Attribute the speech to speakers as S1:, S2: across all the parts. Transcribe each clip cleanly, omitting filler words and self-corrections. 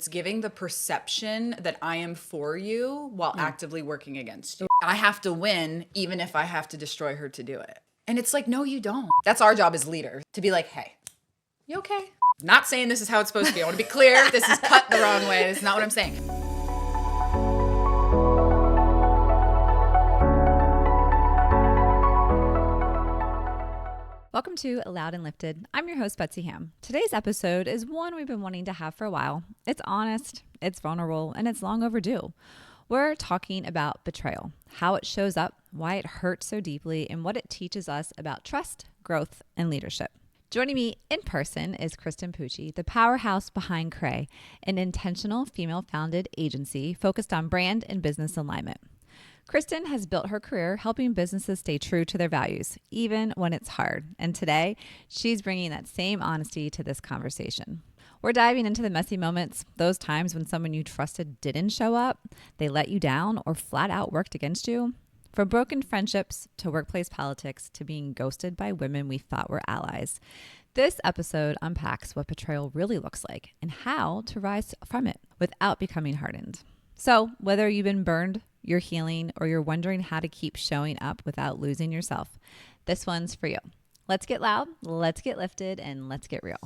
S1: It's giving the perception that I am for you while actively working against you. I have to win even if I have to destroy her to do it. And it's like, no, you don't. That's our job as leaders, to be like, hey, you okay? Not saying this is how it's supposed to be. I want to be clear. This is cut the wrong way. This is not what I'm saying.
S2: Welcome to Loud and Lifted. I'm your host, Betsy Hamm. Today's episode is one we've been wanting to have for a while. It's honest, it's vulnerable, and it's long overdue. We're talking about betrayal, how it shows up, why it hurts so deeply, and what it teaches us about trust, growth, and leadership. Joining me in person is Kristen Pucci, the powerhouse behind KRAE, an intentional female-founded agency focused on brand and business alignment. Kristen has built her career helping businesses stay true to their values, even when it's hard. And today, she's bringing that same honesty to this conversation. We're diving into the messy moments, those times when someone you trusted didn't show up, they let you down, or flat out worked against you. From broken friendships to workplace politics to being ghosted by women we thought were allies. This episode unpacks what betrayal really looks like and how to rise from it without becoming hardened. So whether you've been burned, you're healing, or you're wondering how to keep showing up without losing yourself, this one's for you. Let's get loud, let's get lifted, and let's get real.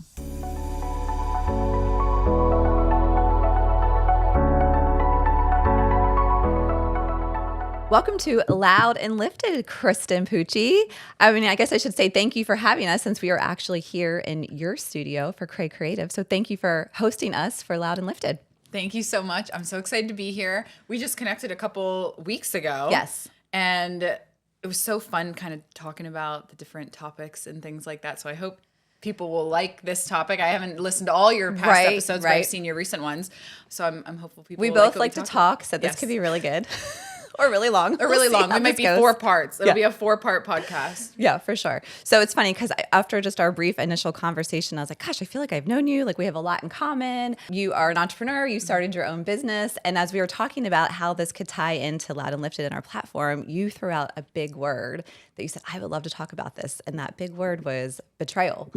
S2: Welcome to Loud and Lifted, Kristen Pucci. I guess I should say thank you for having us since we are actually here in your studio for KRAE Creative. So thank you for hosting us for Loud and Lifted.
S1: Thank you so much. I'm so excited to be here. We just connected a couple weeks ago.
S2: Yes.
S1: And it was so fun kind of talking about the different topics and things like that. So I hope people will like this topic. I haven't listened to all your past episodes, but I've seen your recent ones. So I'm hopeful people will
S2: both like to talk, so this could be really good. Or really long.
S1: Or really long. It might be 4 parts. It'll be a 4-part podcast.
S2: Yeah, for sure. So it's funny because after just our brief initial conversation, I was like, gosh, I feel like I've known you. Like we have a lot in common. You are an entrepreneur. You started your own business. And as we were talking about how this could tie into Loud and Lifted in our platform, you threw out a big word that you said, I would love to talk about this. And that big word was betrayal.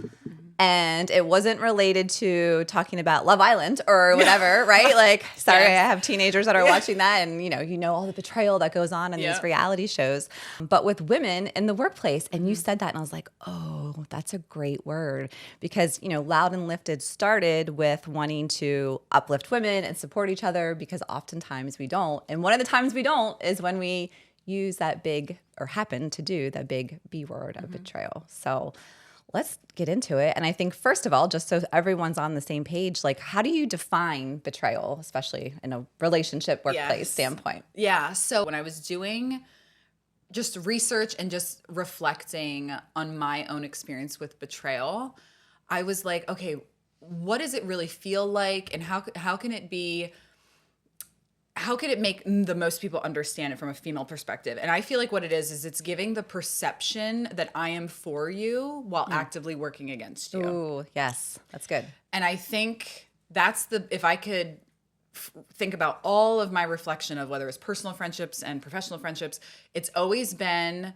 S2: And it wasn't related to talking about Love Island or whatever, right? Like, sorry, I have teenagers that are watching that and, you know all the betrayal that goes on in these reality shows. But with women in the workplace, and you said that, and I was like, oh, that's a great word. Because, Loud and Lifted started with wanting to uplift women and support each other because oftentimes we don't. And one of the times we don't is when we use that big, or happen to do that big B word of betrayal. So let's get into it. And I think, first of all, just so everyone's on the same page, like, how do you define betrayal, especially in a relationship, workplace standpoint?
S1: Yeah. So when I was doing just research and just reflecting on my own experience with betrayal, I was like, okay, what does it really feel like? And how can it be? How could it make the most people understand it from a female perspective? And I feel like what it is it's giving the perception that I am for you while actively working against you.
S2: Ooh, yes. That's good.
S1: And I think that's if I could think about all of my reflection of whether it's personal friendships and professional friendships, it's always been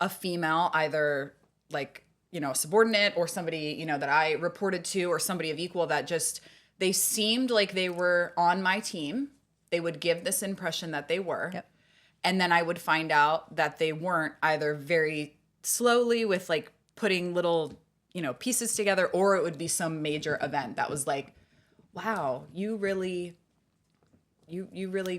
S1: a female, either like, a subordinate or somebody, that I reported to, or somebody of equal that just, they seemed like they were on my team. They would give this impression that they were. Yep. And then I would find out that they weren't, either very slowly with like putting little, pieces together, or it would be some major event that was like, wow, you really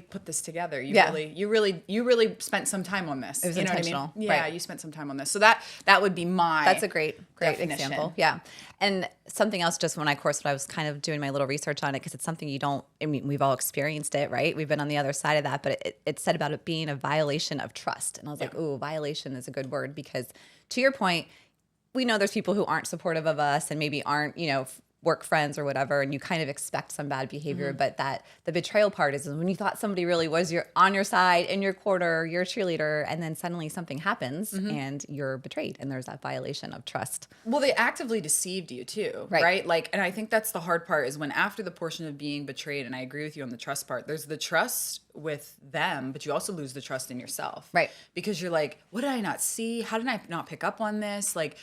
S1: put this together. You really spent some time on this.
S2: It was intentional.
S1: What I mean? Yeah, you spent some time on this. So that would be
S2: That's a great
S1: definition.
S2: example. Yeah. And something else, just when I was kind of doing my little research on it, because it's something we've all experienced it, right? We've been on the other side of that, but it said about it being a violation of trust. And I was like, ooh, violation is a good word, because to your point, we know there's people who aren't supportive of us and maybe aren't, work friends or whatever, and you kind of expect some bad behavior, but that the betrayal part is when you thought somebody really was on your side, in your corner, your cheerleader, and then suddenly something happens and you're betrayed, and there's that violation of trust.
S1: Well, they actively deceived you too, right? Like, and I think that's the hard part, is when after the portion of being betrayed, and I agree with you on the trust part, there's the trust with them, but you also lose the trust in yourself.
S2: Right.
S1: Because you're like, what did I not see? How did I not pick up on this? Like,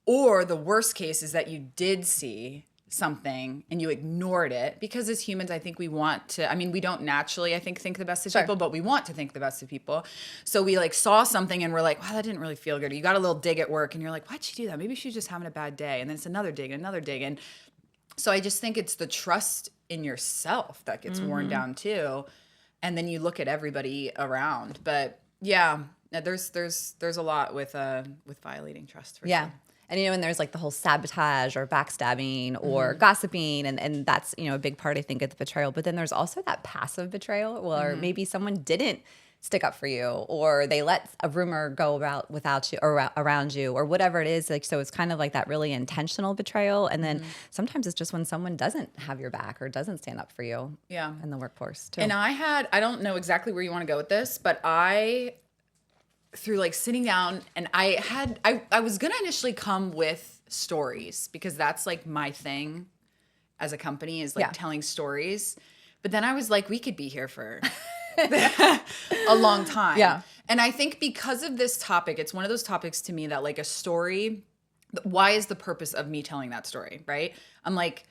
S1: or the worst case is that you did see something and you ignored it, because as humans, I think we want to, I mean, we don't naturally, I think the best of
S2: Sure.
S1: people, but we want to think the best of people. So we like saw something and we're like, wow, that didn't really feel good. Or you got a little dig at work and you're like, why'd she do that? Maybe she's just having a bad day. And then it's another dig and another dig. And so I just think it's the trust in yourself that gets worn down too. And then you look at everybody around. But yeah, there's a lot with violating trust for sure.
S2: And, and there's like the whole sabotage or backstabbing or gossiping. And that's, a big part, I think, of the betrayal. But then there's also that passive betrayal where maybe someone didn't stick up for you, or they let a rumor go about without you or around you, or whatever it is. Like, so it's kind of like that really intentional betrayal. And then sometimes it's just when someone doesn't have your back or doesn't stand up for you in the workforce too.
S1: And I don't know exactly where you want to go with this, but through like sitting down, and I was going to initially come with stories, because that's like my thing as a company, is like telling stories. But then I was like, we could be here for a long time. Yeah. And I think because of this topic, it's one of those topics to me that like a story, why is the purpose of me telling that story, right? I'm like,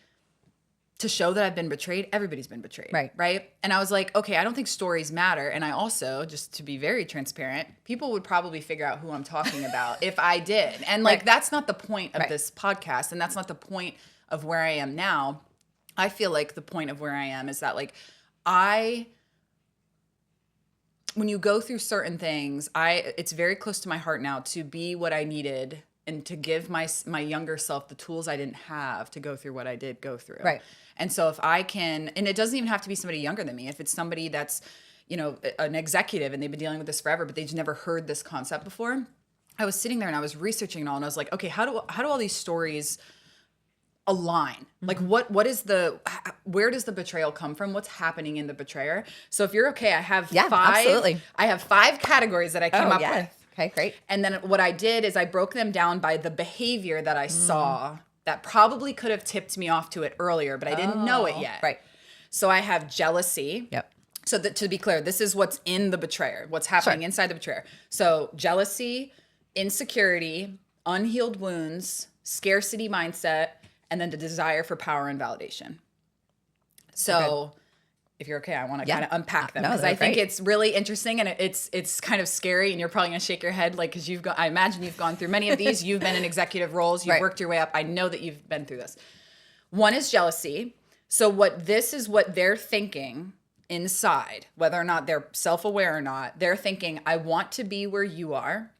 S1: to show that I've been betrayed. Everybody's been betrayed. Right. And I was like, okay, I don't think stories matter. And I also, just to be very transparent, people would probably figure out who I'm talking about if I did. And like, that's not the point of this podcast. And that's not the point of where I am now. I feel like the point of where I am is that like, when you go through certain things, it's very close to my heart now to be what I needed and to give my younger self the tools I didn't have to go through what I did go through. Right. And so if I can, and it doesn't even have to be somebody younger than me. If it's somebody that's, an executive and they've been dealing with this forever, but they've never heard this concept before. I was sitting there and I was researching it all, and I was like, okay, how do all these stories align? Like where does the betrayal come from? What's happening in the betrayer? So if you're okay, I have five categories that I came up with.
S2: Okay, great.
S1: And then what I did is I broke them down by the behavior that I saw that probably could have tipped me off to it earlier, but I didn't know it yet.
S2: Right.
S1: So I have jealousy. Yep. So to be clear, this is what's in the betrayer, what's happening inside the betrayer. So jealousy, insecurity, unhealed wounds, scarcity mindset, and then the desire for power and validation. So if you're okay, I want to kind of unpack them, because I think it's really interesting, and it's kind of scary, and you're probably going to shake your head, like, because I imagine you've gone through many of these. You've been in executive roles. You've worked your way up. I know that you've been through this. One is jealousy. So this is what they're thinking inside, whether or not they're self-aware or not. They're thinking, I want to be where you are.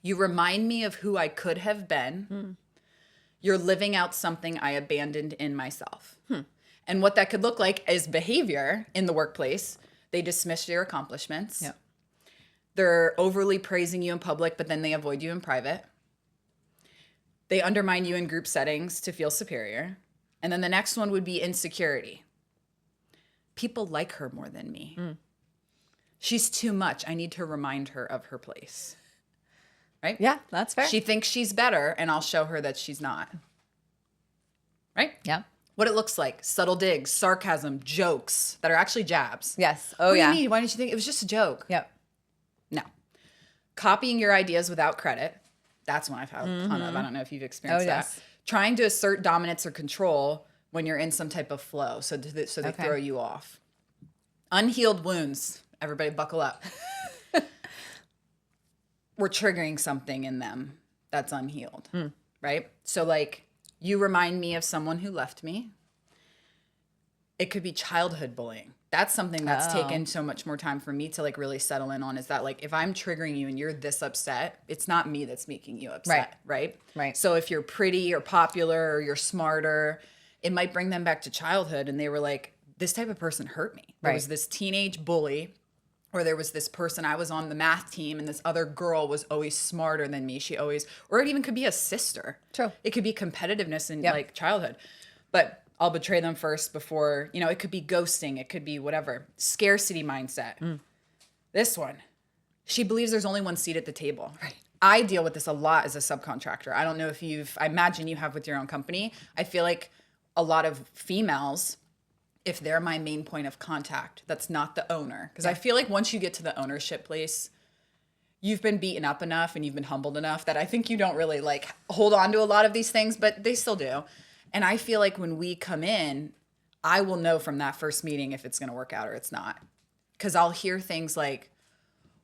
S1: You remind me of who I could have been. You're living out something I abandoned in myself. And what that could look like is behavior in the workplace. They dismiss your accomplishments. Yep. They're overly praising you in public, but then they avoid you in private. They undermine you in group settings to feel superior. And then the next one would be insecurity. People like her more than me. She's too much. I need to remind her of her place. Right?
S2: Yeah, that's fair.
S1: She thinks she's better, and I'll show her that she's not. Right?
S2: Yeah.
S1: What it looks like: subtle digs, sarcasm, jokes that are actually jabs.
S2: Yes.
S1: Oh, yeah. What do you mean? Why didn't you think it was just a joke?
S2: Yep.
S1: No. Copying your ideas without credit. That's one I've had a ton of. I don't know if you've experienced that. Trying to assert dominance or control when you're in some type of flow, so they throw you off. Unhealed wounds. Everybody buckle up. We're triggering something in them that's unhealed, right? So like, you remind me of someone who left me. It could be childhood bullying. That's something that's taken so much more time for me to like really settle in on, is that like, if I'm triggering you and you're this upset, it's not me that's making you upset, right? So if you're pretty or popular or you're smarter, it might bring them back to childhood, and they were like, this type of person hurt me. There was this teenage bully, or there was this person, I was on the math team and this other girl was always smarter than me. Or it even could be a sister. True. It could be competitiveness in like childhood. But I'll betray them first before, it could be ghosting. It could be whatever. Scarcity mindset. This one, she believes there's only one seat at the table. Right. I deal with this a lot as a subcontractor. I don't know if I imagine you have with your own company. I feel like a lot of females, if they're my main point of contact, that's not the owner. Because I feel like once you get to the ownership place, you've been beaten up enough and you've been humbled enough that I think you don't really like hold on to a lot of these things, but they still do. And I feel like when we come in, I will know from that first meeting if it's going to work out or it's not. Because I'll hear things like,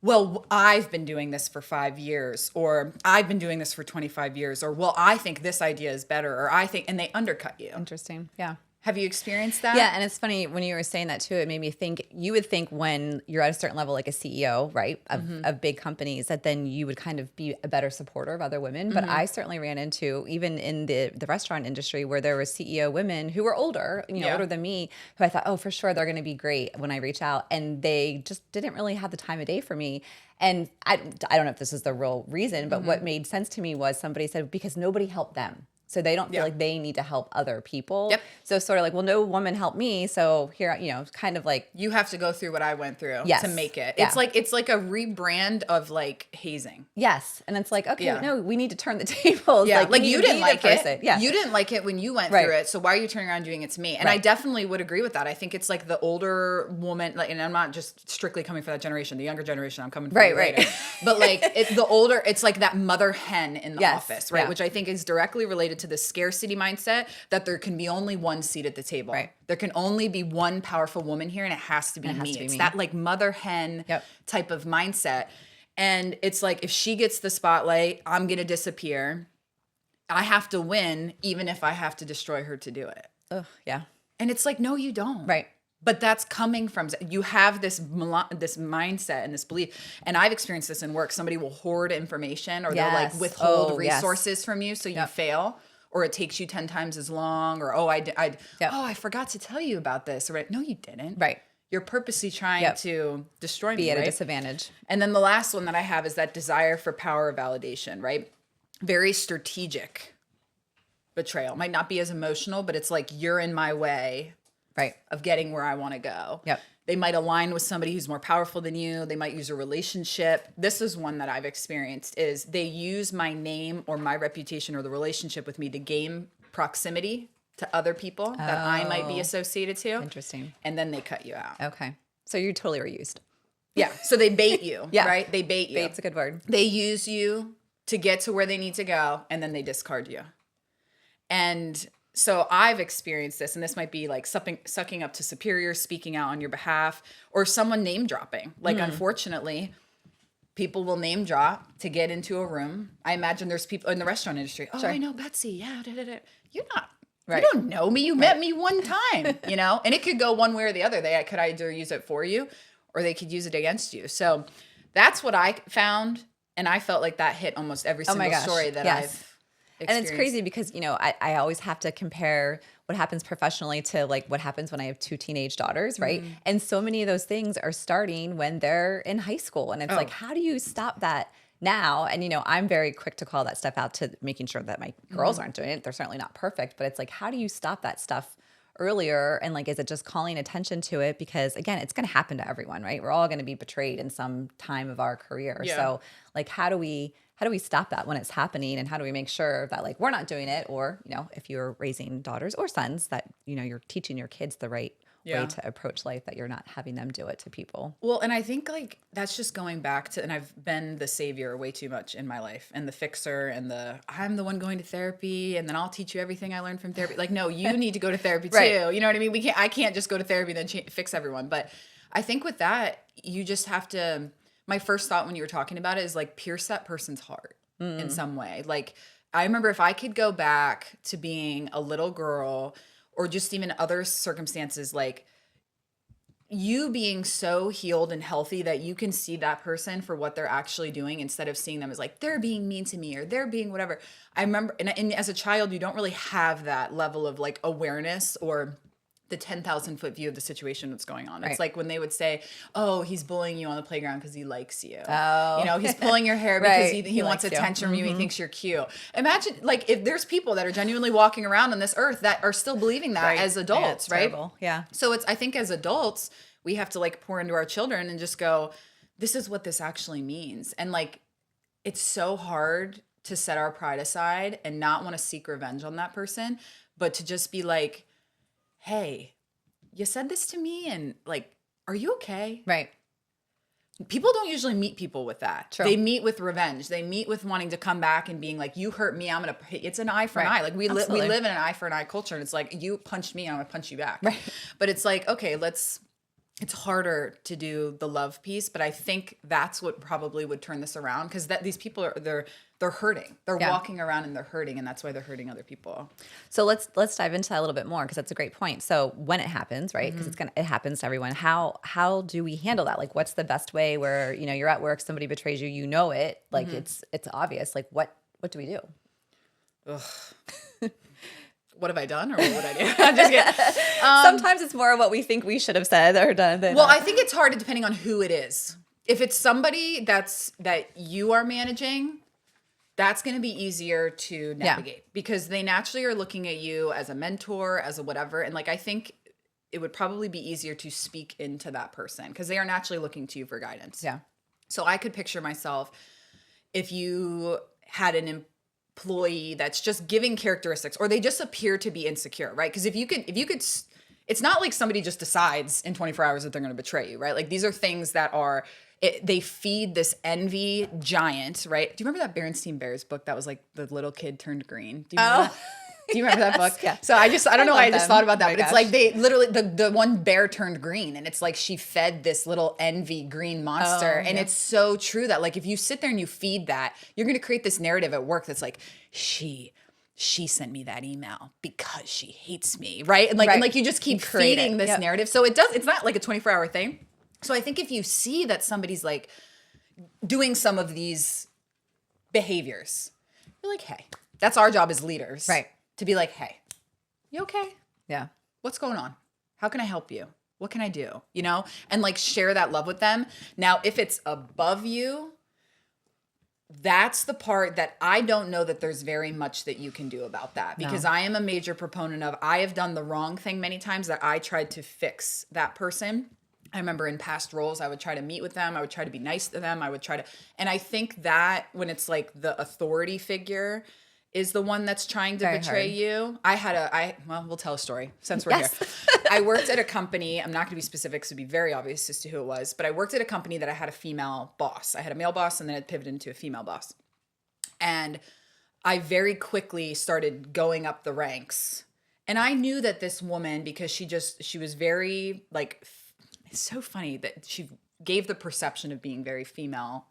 S1: well, I've been doing this for 5 years, or I've been doing this for 25 years, or, well, I think this idea is better, or I think, and they undercut you.
S2: Interesting. Yeah.
S1: Have you experienced that?
S2: Yeah, and it's funny when you were saying that too. It made me think. You would think when you're at a certain level, like a CEO, right, of big companies, that then you would kind of be a better supporter of other women. But I certainly ran into, even in the restaurant industry, where there were CEO women who were older, older than me, who I thought, oh, for sure they're going to be great when I reach out, and they just didn't really have the time of day for me. And I don't know if this is the real reason, but what made sense to me was somebody said because nobody helped them. So they don't feel like they need to help other people.
S1: Yep.
S2: So sort of like, well, no woman helped me. So here, kind of like.
S1: You have to go through what I went through to make it.
S2: Yeah.
S1: It's like a rebrand of like hazing.
S2: Yes. And it's like, okay, no, we need to turn the tables.
S1: Yeah. Like you didn't like it.
S2: Yeah.
S1: You didn't like it when you went through it. So why are you turning around and doing it to me? And I definitely would agree with that. I think it's like the older woman, like, and I'm not just strictly coming for that generation, the younger generation, I'm coming for later. But like the older, it's like that mother hen in the office, right? Which I think is directly related to the scarcity mindset that there can be only one seat at the table. Right. There can only be one powerful woman here, and it has to be me. It's that like mother hen type of mindset. And it's like, if she gets the spotlight, I'm going to disappear. I have to win, even if I have to destroy her to do it.
S2: Ugh, yeah.
S1: And it's like, no, you don't.
S2: Right.
S1: But that's coming from, you have this mindset and this belief. And I've experienced this in work. Somebody will hoard information, or they'll like withhold resources from you so you fail. Or it takes you 10 times as long, or, I forgot to tell you about this. Or, no, you didn't.
S2: Right.
S1: You're purposely trying to destroy me,
S2: be at a disadvantage.
S1: And then the last one that I have is that desire for power or validation, right? Very strategic betrayal. Might not be as emotional, but it's like, you're in my way of getting where I want to go. Yep. They might align with somebody who's more powerful than you. They might use a relationship. This is one that I've experienced, is they use my name or my reputation or the relationship with me to gain proximity to other people that I might be associated to.
S2: Interesting.
S1: And then they cut you out.
S2: Okay. So you totally were used.
S1: Yeah. So they bait you, right? They bait you.
S2: Bait's a good word.
S1: They use you to get to where they need to go, and then they discard you. And so I've experienced this, and this might be like sucking up to superiors, speaking out on your behalf, or someone name dropping. Like, unfortunately, people will name drop to get into a room. I imagine there's people in the restaurant industry. Oh, I know Betsy. Yeah. You're not. Right. You don't know me. You met me one time, and it could go one way or the other. They could either use it for you, or they could use it against you. So that's what I found. And I felt like that hit almost every single story that I've
S2: and it's crazy because, I always have to compare what happens professionally to like what happens when I have 2 teenage daughters, right? And so many of those things are starting when they're in high school. And it's like, how do you stop that now? And, I'm very quick to call that stuff out, to making sure that my girls aren't doing it. They're certainly not perfect, but it's like, how do you stop that stuff earlier? And like, is it just calling attention to it? Because again, it's going to happen to everyone, right? We're all going to be betrayed in some time of our career. Yeah. So like, how do we stop that when it's happening? And how do we make sure that like, we're not doing it? Or, if you're raising daughters or sons, that, you're teaching your kids the right way to approach life, that you're not having them do it to people.
S1: Well, and I think like that's just going back to, and I've been the savior way too much in my life, and the fixer, and I'm the one going to therapy, and then I'll teach you everything I learned from therapy. Like, no, you need to go to therapy too. You know what I mean? I can't just go to therapy and then fix everyone. But I think with that, you just have to, my first thought when you were talking about it is like, pierce that person's heart in some way. Like, I remember if I could go back to being a little girl, or just even other circumstances, like you being so healed and healthy that you can see that person for what they're actually doing, instead of seeing them as like, they're being mean to me, or they're being whatever. I remember, and as a child, you don't really have that level of like awareness, or the 10,000 foot view of the situation that's going on. It's like when they would say, oh, he's bullying you on the playground because he likes you. Oh. He's pulling your hair because he wants attention from you. He thinks you're cute. Imagine like if there's people that are genuinely walking around on this earth that are still believing that as adults, right?
S2: Terrible. Yeah.
S1: So I think as adults, we have to like pour into our children and just go, this is what this actually means. And like, it's so hard to set our pride aside and not want to seek revenge on that person, but to just be like, hey, you said this to me, and like, are you okay?
S2: Right.
S1: people don't usually meet people with that.
S2: True.
S1: They meet with revenge. They meet with wanting to come back and being like, you hurt me, I'm going to hit. It's an eye for an eye. Like we live in an eye for an eye culture. And it's like, you punched me, I'm going to punch you back.
S2: Right.
S1: But it's like, okay, it's harder to do the love piece, but I think that's what probably would turn this around, because these people they're hurting. They're walking around and they're hurting, and that's why they're hurting other people.
S2: So let's dive into that a little bit more, because that's a great point. So when it happens, right? Because it happens to everyone. How do we handle that? Like, what's the best way where, you know, you're at work, somebody betrays you, you know it, like it's obvious. Like what do we do?
S1: Ugh. What have I done, or what would I do? I'm just kidding.
S2: Sometimes it's more what we think we should have said or done.
S1: Well, I think it's hard depending on who it is. If it's somebody that you are managing, that's going to be easier to navigate, because they naturally are looking at you as a mentor, as a whatever. And like, I think it would probably be easier to speak into that person, because they are naturally looking to you for guidance.
S2: Yeah. So
S1: I could picture myself, if you had an employee that's just giving characteristics, or they just appear to be insecure, right? Because if you could, it's not like somebody just decides in 24 hours that they're going to betray you, right? Like, these are things that are, they feed this envy giant, right? Do you remember that Berenstain Bears book that was like the little kid turned green? Do you remember that? Do you remember that book?
S2: Yeah.
S1: So I don't know why I just thought about that,
S2: Oh
S1: but it's like they literally, the one bear turned green, and it's like she fed this little envy green monster. And it's so true that, like, if you sit there and you feed that, you're going to create this narrative at work that's like, she sent me that email because she hates me, right? And like you just keep feeding this narrative. So it's not like a 24-hour thing. So I think if you see that somebody's like doing some of these behaviors, you're like, hey, that's our job as leaders.
S2: Right.
S1: To be like, hey, you okay?
S2: Yeah.
S1: What's going on? How can I help you? What can I do? You know, and like share that love with them. Now, if it's above you, that's the part that I don't know that there's very much that you can do about that, because I am a major proponent of, I have done the wrong thing many times that I tried to fix that person. I remember in past roles, I would try to meet with them. I would try to be nice to them. And I think that when it's like the authority figure is the one that's trying to betray you. Well, we'll tell a story since we're here. I worked at a company. I'm not going to be specific, so it'd be very obvious as to who it was. But I worked at a company that I had a female boss. I had a male boss, and then it pivoted into a female boss. And I very quickly started going up the ranks. And I knew that this woman, because she was very, like, it's so funny that she gave the perception of being very female,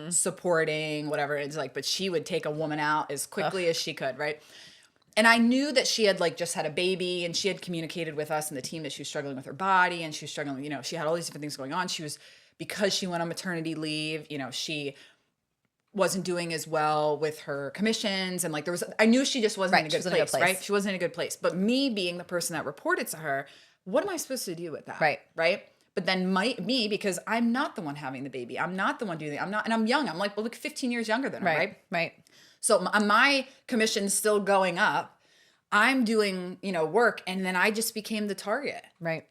S1: supporting, whatever it's like, but she would take a woman out as quickly as she could, right? And I knew that she had like just had a baby, and she had communicated with us and the team that she was struggling with her body, and she was struggling, you know, she had all these different things going on. Because she went on maternity leave, you know, she wasn't doing as well with her commissions, and like I knew she just wasn't in a good place, right? She wasn't in a good place. But me being the person that reported to her, what am I supposed to do with that? Right? But then me, because I'm not the one having the baby. I'm not the one doing it. And I'm young. I'm like, well, look, 15 years younger than her, right?
S2: Right.
S1: So my commission's still going up. I'm doing, you know, work, and then I just became the target.
S2: Right.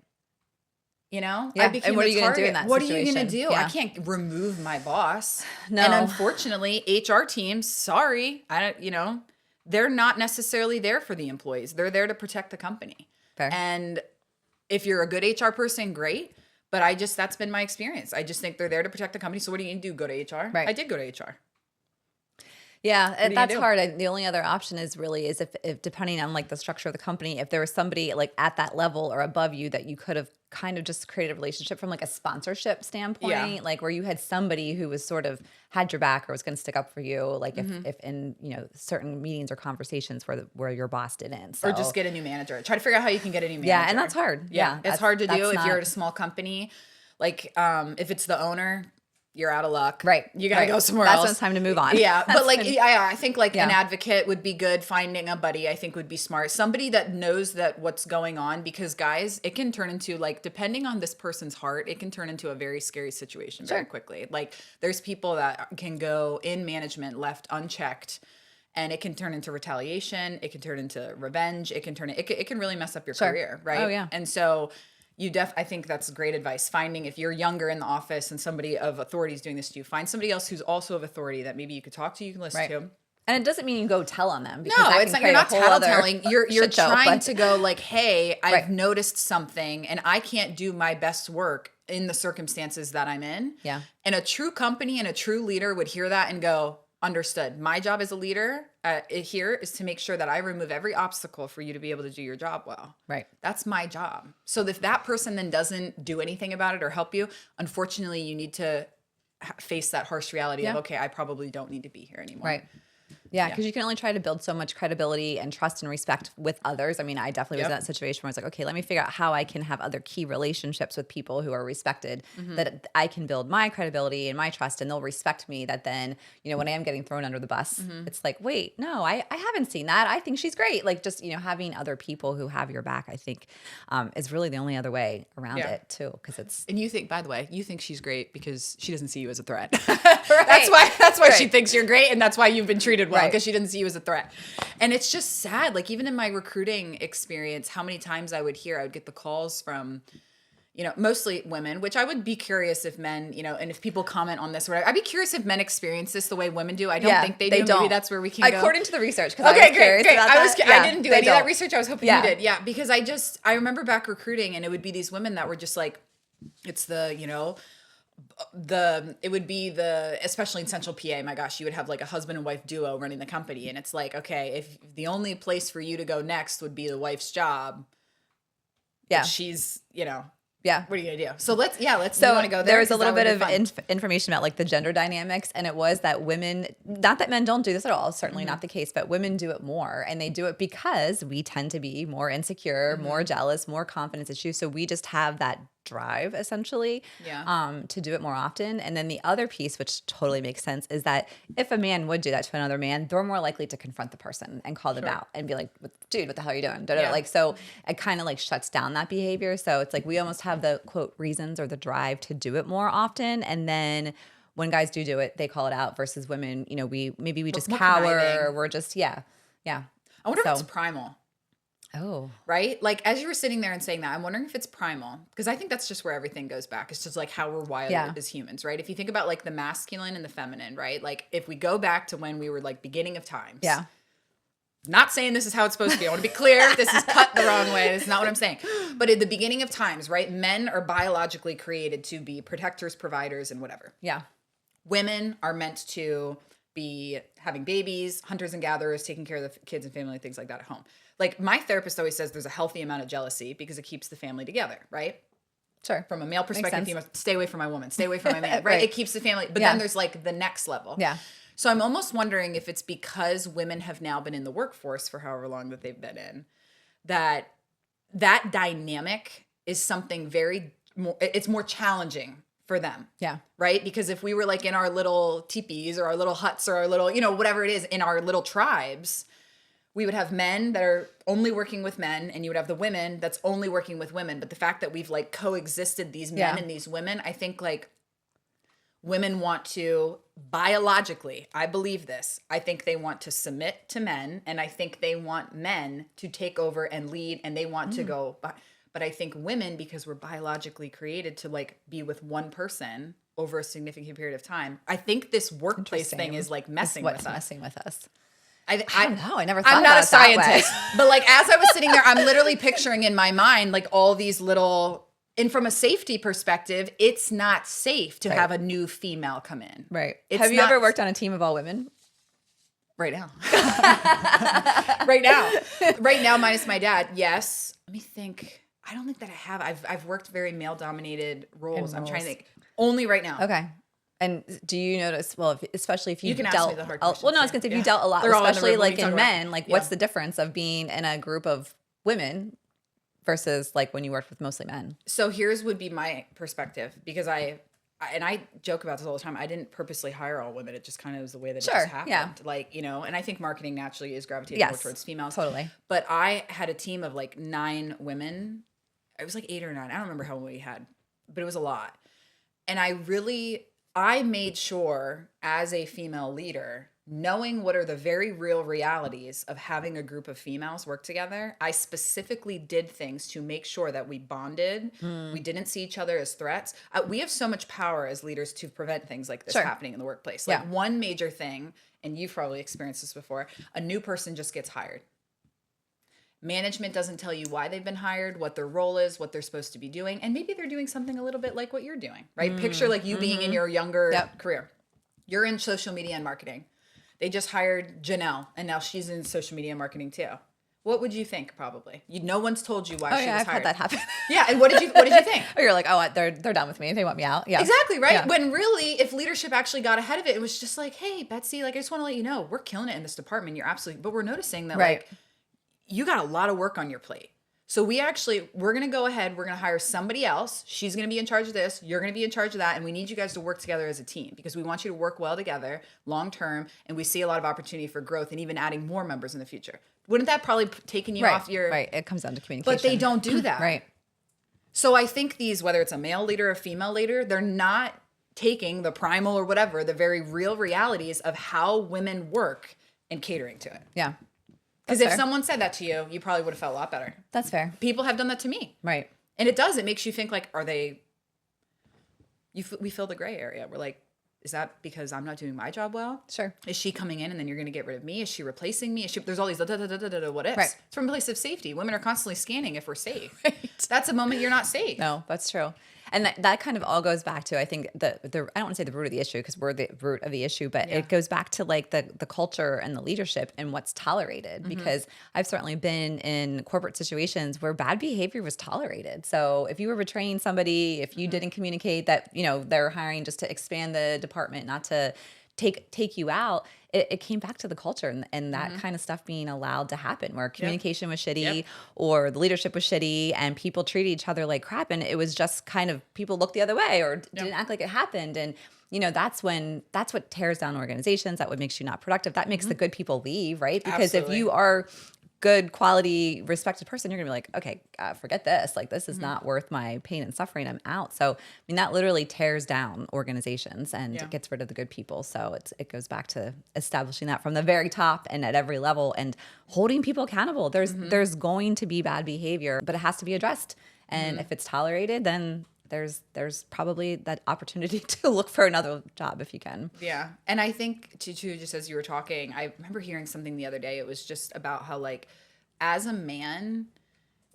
S1: You know?
S2: Yeah.
S1: I became
S2: and what are you going to do in that situation?
S1: What are you going to do?
S2: Yeah.
S1: I can't remove my boss.
S2: No.
S1: And unfortunately, HR teams, sorry, they're not necessarily there for the employees. They're there to protect the company.
S2: Fair.
S1: And if you're a good HR person, great. But that's been my experience. I just think they're there to protect the company. So what are you going to do? Go to HR?
S2: Right.
S1: I did go to HR.
S2: Yeah, that's hard. The only other option is if depending on like the structure of the company, if there was somebody like at that level or above you that you could have kind of just created a relationship from like a sponsorship standpoint, like where you had somebody who was sort of had your back or was going to stick up for you, like if in, you know, certain meetings or conversations where your boss didn't. So.
S1: Or just get a new manager. Try to figure out how you can get a new manager.
S2: Yeah, and that's hard.
S1: Yeah, it's hard to do if you're at a small company. Like if it's the owner, you're out of luck.
S2: Right.
S1: You got to go somewhere else.
S2: That's when it's time to move on.
S1: Yeah. But like, I think like an advocate would be good. Finding a buddy, I think would be smart. Somebody that knows that what's going on, because guys, it can turn into like, depending on this person's heart, it can turn into a very scary situation very quickly. Like there's people that can go in management left unchecked, and it can turn into retaliation. It can turn into revenge. It can really mess up your career. Right.
S2: Oh yeah.
S1: And so I think that's great advice. Finding, if you're younger in the office and somebody of authority is doing this to you, find somebody else who's also of authority that maybe you could talk to, you can listen to.
S2: And it doesn't mean you go tell on them.
S1: No, it's not, you're not tattletelling. You're trying to go like, hey, I've noticed something and I can't do my best work in the circumstances that I'm in.
S2: Yeah.
S1: And a true company and a true leader would hear that and go, understood. My job as a leader here is to make sure that I remove every obstacle for you to be able to do your job well.
S2: Right.
S1: That's my job. So if that person then doesn't do anything about it or help you, unfortunately, you need to face that harsh reality of, okay, I probably don't need to be here anymore.
S2: Right. Yeah, because you can only try to build so much credibility and trust and respect with others. I mean, I definitely was in that situation where I was like, okay, let me figure out how I can have other key relationships with people who are respected, that I can build my credibility and my trust, and they'll respect me. That then, when I am getting thrown under the bus, it's like, wait, no, I haven't seen that. I think she's great. Like just, having other people who have your back, I think is really the only other way around it too. Because it's.
S1: And you think, by the way, you think she's great because she doesn't see you as a threat.
S2: Right.
S1: That's why she thinks you're great, and that's why you've been treated well, because she didn't see you as a threat. And it's just sad. Like even in my recruiting experience, how many times I would get the calls from, mostly women, which I would be curious if men, and if people comment on this, or whatever, I'd be curious if men experience this the way women do. I don't think they do.
S2: Don't.
S1: Maybe that's where we can go.
S2: According to the research. Okay, great.
S1: I didn't do any of that research. I was hoping you did. Yeah, because I remember back recruiting, and it would be these women that were just like, it's it would be especially in Central PA, my gosh, you would have like a husband and wife duo running the company. And it's like, okay, if the only place for you to go next would be the wife's job. Yeah. She's,
S2: yeah.
S1: What are you going to do? So let's,
S2: so
S1: you want to go there?
S2: There was a little bit of information about like the gender dynamics. And it was that women, not that men don't do this at all, certainly not the case, but women do it more. And they do it because we tend to be more insecure, more jealous, more confidence issues. So we just have that drive essentially to do it more often. And then the other piece, which totally makes sense, is that if a man would do that to another man, they're more likely to confront the person and call them out and be like, dude, what the hell are you doing? Like, so it kind of like shuts down that behavior. So it's like we almost have the quote reasons or the drive to do it more often. And then when guys do it, they call it out versus women, we just cower. We're just, yeah. I
S1: wonder if it's primal.
S2: Oh.
S1: Right? Like as you were sitting there and saying that, I'm wondering if it's primal, because I think that's just where everything goes back. It's just like how we're wired as humans, right? If you think about like the masculine and the feminine, right? Like if we go back to when we were like beginning of times.
S2: Yeah.
S1: Not saying this is how it's supposed to be. I want to be clear. This is cut the wrong way. This is not what I'm saying. But at the beginning of times, right? Men are biologically created to be protectors, providers, and whatever.
S2: Yeah.
S1: Women are meant to be having babies, hunters and gatherers, taking care of the kids and family, things like that at home. Like my therapist always says there's a healthy amount of jealousy because it keeps the family together, right?
S2: Sure.
S1: From a male perspective, you must stay away from my woman, stay away from my man, right? It keeps the family. But then there's like the next level.
S2: Yeah.
S1: So I'm almost wondering if it's because women have now been in the workforce for however long that they've been in, that dynamic is something it's more challenging for them.
S2: Yeah.
S1: Right? Because if we were like in our little teepees or our little huts or our little, whatever it is in our little tribes, we would have men that are only working with men, and you would have the women that's only working with women. But the fact that we've like coexisted these men and these women, I think like women want to biologically, I believe this, I think they want to submit to men, and I think they want men to take over and lead, and they want to go. But I think women, because we're biologically created to like be with one person over a significant period of time, I think this workplace thing is like messing with us. I don't know. I never thought I'm not a scientist, but like as I was sitting there, I'm literally picturing in my mind like all these little. And from a safety perspective, it's not safe to have a new female come in.
S2: Right. Have you ever worked on a team of all women?
S1: Right now. Right now, minus my dad. Yes. Let me think. I don't think that I have. I've worked very male-dominated roles. I'm trying to think. Only right now.
S2: Okay. And do you notice, especially if
S1: you can ask me the hard questions.
S2: Well, no, I was going to say if you dealt a lot, especially like in men, like what's the difference of being in a group of women versus like when you worked with mostly men?
S1: So would be my perspective, because I joke about this all the time. I didn't purposely hire all women. It just kind of was the way that it just happened. Yeah. Like, and I think marketing naturally is gravitated more towards females. Totally. But I had a team of like 9 women. It was like 8 or 9. I don't remember how many we had, but it was a lot. And I made sure as a female leader, knowing what are the very real realities of having a group of females work together, I specifically did things to make sure that we bonded. We didn't see each other as threats. We have so much power as leaders to prevent things like this happening in the workplace. Like one major thing, and you've probably experienced this before, a new person just gets hired. Management doesn't tell you why they've been hired, what their role is, what they're supposed to be doing. And maybe they're doing something a little bit like what you're doing, right? Picture like you being in your younger career. You're in social media and marketing. They just hired Janelle, and now she's in social media and marketing too. What would you think? Probably, no one's told you why she was hired.
S2: I've had that happen.
S1: Yeah, and what did you think?
S2: Or you're like, oh, they're done with me. They want me out. Yeah,
S1: exactly right.
S2: Yeah.
S1: When really, if leadership actually got ahead of it, it was just like, hey, Betsy, like I just want to let you know we're killing it in this department. You're absolutely, but we're noticing that like you got a lot of work on your plate. So we're going to go ahead. We're going to hire somebody else. She's going to be in charge of this. You're going to be in charge of that. And we need you guys to work together as a team because we want you to work well together long term. And we see a lot of opportunity for growth and even adding more members in the future. Wouldn't that probably taken you off your...
S2: Right. It comes down to communication.
S1: But they don't do that.
S2: Right.
S1: So I think these, whether it's a male leader or a female leader, they're not taking the primal or whatever, the very real realities of how women work and catering to it.
S2: Yeah.
S1: Because if someone said that to you, you probably would have felt a lot better.
S2: That's fair.
S1: People have done that to me.
S2: Right.
S1: And it does. It makes you think like, are they... we fill the gray area. We're like, is that because I'm not doing my job well?
S2: Sure.
S1: Is she coming in and then you're going to get rid of me? Is she replacing me? There's all these what ifs.
S2: Right.
S1: It's from a place of safety. Women are constantly scanning if we're safe. Right. That's a moment you're not safe.
S2: No, that's true. And that kind of all goes back to, I think, I don't want to say the root of the issue because we're the root of the issue, but it goes back to like the culture and the leadership and what's tolerated. Because I've certainly been in corporate situations where bad behavior was tolerated. So if you were betraying somebody, if you didn't communicate that, they're hiring just to expand the department, not to take you out, it came back to the culture and that kind of stuff being allowed to happen where communication was shitty or the leadership was shitty and people treated each other like crap. And it was just kind of people looked the other way or didn't act like it happened. And, that's what tears down organizations. That what makes you not productive. That makes the good people leave, right? Because if you are good, quality, respected person, you're gonna be like, okay, forget this. Like, this is not worth my pain and suffering. I'm out. So, that literally tears down organizations and it gets rid of the good people. So it goes back to establishing that from the very top and at every level and holding people accountable. There's going to be bad behavior, but it has to be addressed. And if it's tolerated, then there's probably that opportunity to look for another job if you can.
S1: Yeah. And I think too, just as you were talking, I remember hearing something the other day. It was just about how like, as a man,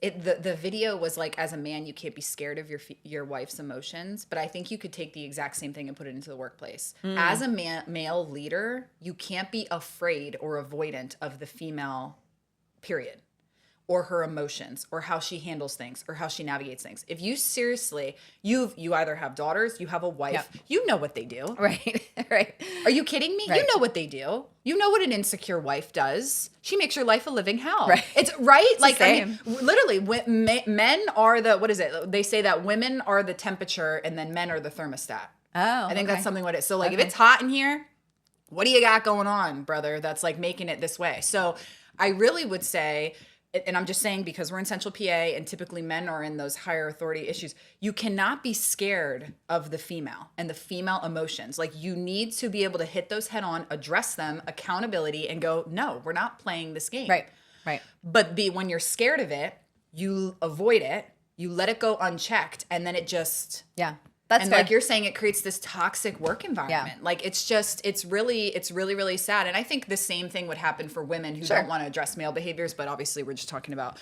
S1: the video was like, as a man, you can't be scared of your wife's emotions. But I think you could take the exact same thing and put it into the workplace. As a male leader, you can't be afraid or avoidant of the female, period. Or her emotions, or how she handles things, or how she navigates things. If you seriously, you either have daughters, you have a wife, you know what they do.
S2: Right, right.
S1: Are you kidding me? Right. You know what they do. You know what an insecure wife does. She makes your life a living hell.
S2: Right.
S1: It's right.
S2: It's like, I mean,
S1: literally, men are what is it? They say that women are the temperature and then men are the thermostat.
S2: Oh,
S1: I think that's something what it is. So like, if it's hot in here, what do you got going on, brother? That's like making it this way. So I really would say, and I'm just saying because we're in Central PA and typically men are in those higher authority issues, you cannot be scared of the female and the female emotions. Like you need to be able to hit those head on, address them, accountability, and go, no, we're not playing this game.
S2: Right, right.
S1: But when you're scared of it, you avoid it, you let it go unchecked, and then it just...
S2: Yeah. That's
S1: and
S2: fair.
S1: like you're saying, it creates this toxic work environment.
S2: Yeah.
S1: Like it's really, really sad. And I think the same thing would happen for women who don't want to address male behaviors, but obviously we're just talking about,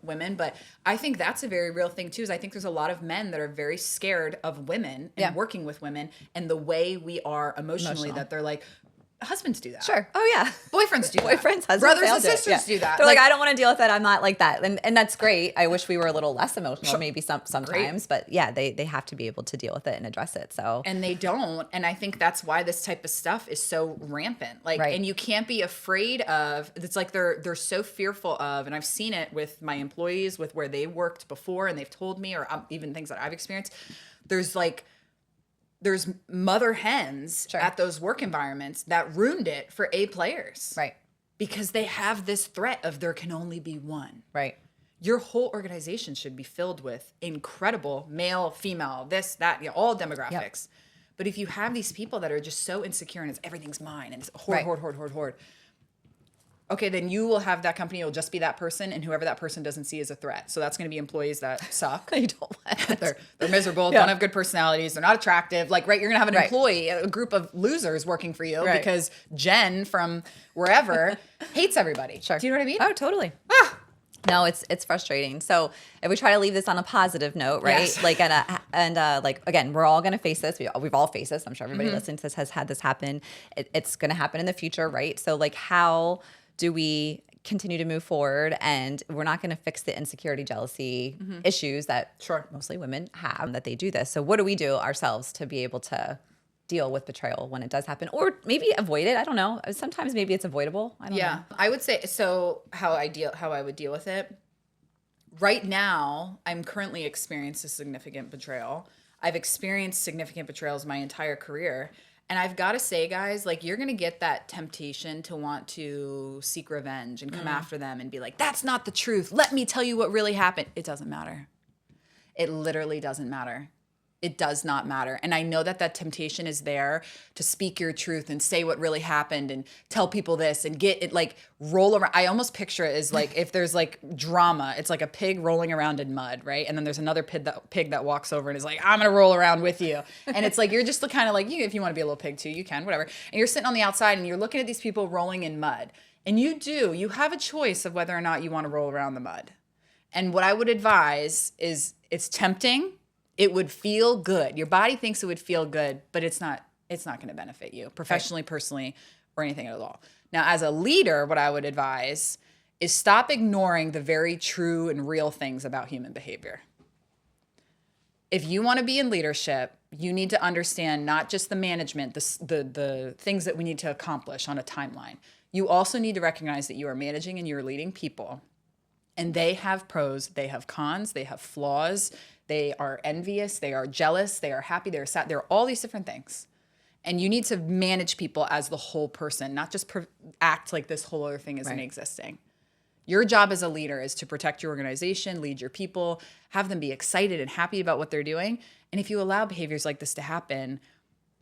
S1: women. But I think that's a very real thing too, is I think there's a lot of men that are very scared of women and working with women and the way we are emotionally that they're like, husbands do that.
S2: Sure. Oh yeah.
S1: Boyfriends do that.
S2: Boyfriends, husbands,
S1: brothers and sisters do that.
S2: They're like, I don't want to deal with that. I'm not like that. And that's great. I wish we were a little less emotional, maybe sometimes, but yeah, they have to be able to deal with it and address it. So,
S1: and they don't. And I think that's why this type of stuff is so rampant. Like, and you can't be afraid of, it's like they're so fearful of, and I've seen it with my employees with where they worked before and they've told me, or even things that I've experienced, there's mother hens at those work environments that ruined it for A players. Right. Because they have this threat of there can only be one. Right. Your whole organization should be filled with incredible male, female, this, that, all demographics. Yep. But if you have these people that are just so insecure and it's everything's mine and it's hoard. Okay, then you will have that company. It'll just be that person, and whoever that person doesn't see as a threat. So that's going to be employees that suck.
S2: You don't want.
S1: They're miserable. Don't have good personalities. They're not attractive. Like, you're going to have an employee, a group of losers working for you because Jen from wherever hates everybody. Sure. Do you know what I mean?
S2: Oh, totally. No, it's frustrating. So if we try to leave this on a positive note, right?
S1: Yes.
S2: Like, like again, we're all going to face this. We've all faced this. I'm sure everybody listening to this has had this happen. It's going to happen in the future, right? So like, how do we continue to move forward? And we're not going to fix the insecurity, jealousy issues that mostly women have, that they do this. So what do we do ourselves to be able to deal with betrayal when it does happen, or maybe avoid it? I don't know. Sometimes maybe it's avoidable. I don't know.
S1: I would say, so how I would deal with it right now, I'm currently experiencing significant betrayal. I've experienced significant betrayals my entire career. And I've got to say, guys, like, you're going to get that temptation to want to seek revenge and come after them and be like, that's not the truth. Let me tell you what really happened. It doesn't matter. It literally doesn't matter. It does not matter. And I know that temptation is there to speak your truth and say what really happened and tell people this and get it, like, roll around. I almost picture it as like, if there's like drama, it's like a pig rolling around in mud, right? And then there's another pig that walks over and is like, I'm going to roll around with you. And it's like, you're just kind of like, if you want to be a little pig too, you can, whatever. And you're sitting on the outside and you're looking at these people rolling in mud. And you have a choice of whether or not you want to roll around the mud. And what I would advise is, it's tempting. It would feel good. Your body thinks it would feel good, but it's not going to benefit you professionally, personally, or anything at all. Now, as a leader, what I would advise is stop ignoring the very true and real things about human behavior. If you want to be in leadership, you need to understand not just the management, the things that we need to accomplish on a timeline. You also need to recognize that you are managing and you're leading people. And they have pros, they have cons, they have flaws, they are envious, they are jealous, they are happy, they're sad, they're all these different things. And you need to manage people as the whole person, not just act like this whole other thing isn't existing. Your job as a leader is to protect your organization, lead your people, have them be excited and happy about what they're doing. And if you allow behaviors like this to happen,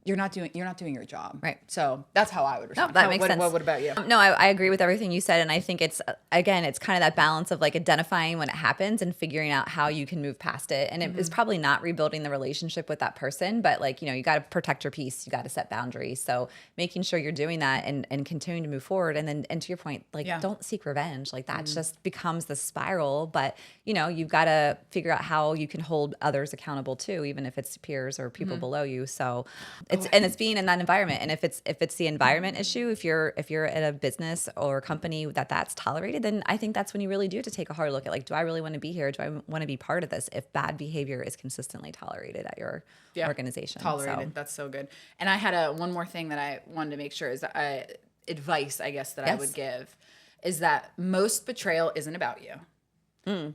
S1: you're not doing your job.
S2: Right.
S1: So that's how I would respond.
S2: No, that makes sense.
S1: What about you?
S2: No, I agree with everything you said. And I think it's kind of that balance of like identifying when it happens and figuring out how you can move past it. And it is probably not rebuilding the relationship with that person, but like, you got to protect your peace. You got to set boundaries. So making sure you're doing that and continuing to move forward. And to your point, like, don't seek revenge. Like that just becomes the spiral. But, you've got to figure out how you can hold others accountable too, even if it's peers or people below you. So it's being in that environment. And if it's the environment issue, if you're at a business or company that's tolerated, then I think that's when you really do have to take a hard look at, like, do I really want to be here? Do I want to be part of this? If bad behavior is consistently tolerated at your organization.
S1: Tolerated. So. That's so good. And I had one more thing that I wanted to make sure is that advice, I guess, that I would give is that most betrayal isn't about you.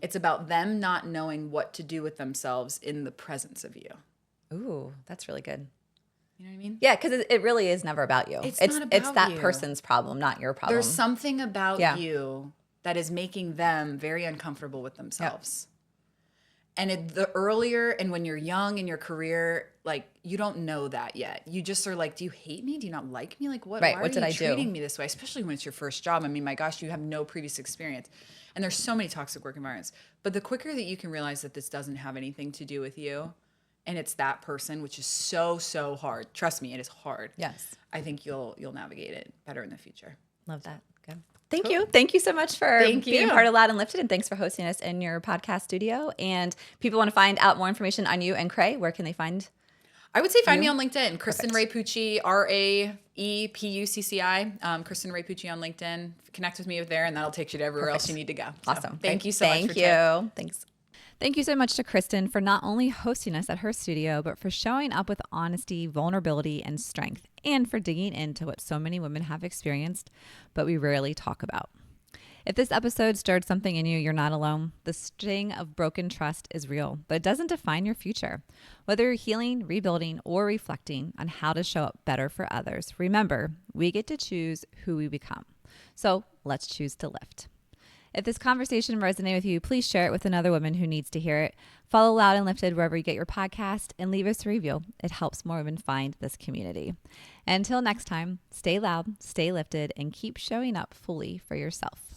S1: It's about them not knowing what to do with themselves in the presence of you.
S2: Ooh, that's really good.
S1: You know what I mean?
S2: Yeah, because it really is never about you.
S1: It's not about
S2: that
S1: you.
S2: Person's problem, not your problem.
S1: There's something about you that is making them very uncomfortable with themselves. And the earlier, and when you're young in your career, like, you don't know that yet. You just are like, do you hate me? Do you not like me? Like, what?
S2: Right.
S1: Why
S2: What
S1: are
S2: did
S1: you
S2: I
S1: treating me this way? Especially when it's your first job. I mean, my gosh, you have no previous experience. And there's so many toxic work environments. But the quicker that you can realize that this doesn't have anything to do with you, and it's that person, which is so, so hard. Trust me, it is hard.
S2: Yes.
S1: I think you'll navigate it better in the future.
S2: Love that. Good. Thank you. Thank you so much for being part of Loud and Lifted, and thanks for hosting us in your podcast studio. And people want to find out more information on you and KRAE. Where can they find
S1: I would say find me on LinkedIn. Kristen Rae Pucci, RAEPUCCI. Kristen Rae Pucci on LinkedIn. Connect with me there, and that'll take you to everywhere else you need to go.
S2: Awesome.
S1: So, thank you so much.
S2: Thank you. Thanks. Thank you so much to Kristen for not only hosting us at her studio, but for showing up with honesty, vulnerability, and strength, and for digging into what so many women have experienced, but we rarely talk about. If this episode stirred something in you, you're not alone. The sting of broken trust is real, but it doesn't define your future. Whether you're healing, rebuilding, or reflecting on how to show up better for others, remember, we get to choose who we become. So let's choose to lift. If this conversation resonated with you, please share it with another woman who needs to hear it. Follow Loud and Lifted wherever you get your podcast and leave us a review. It helps more women find this community. And until next time, stay loud, stay lifted, and keep showing up fully for yourself.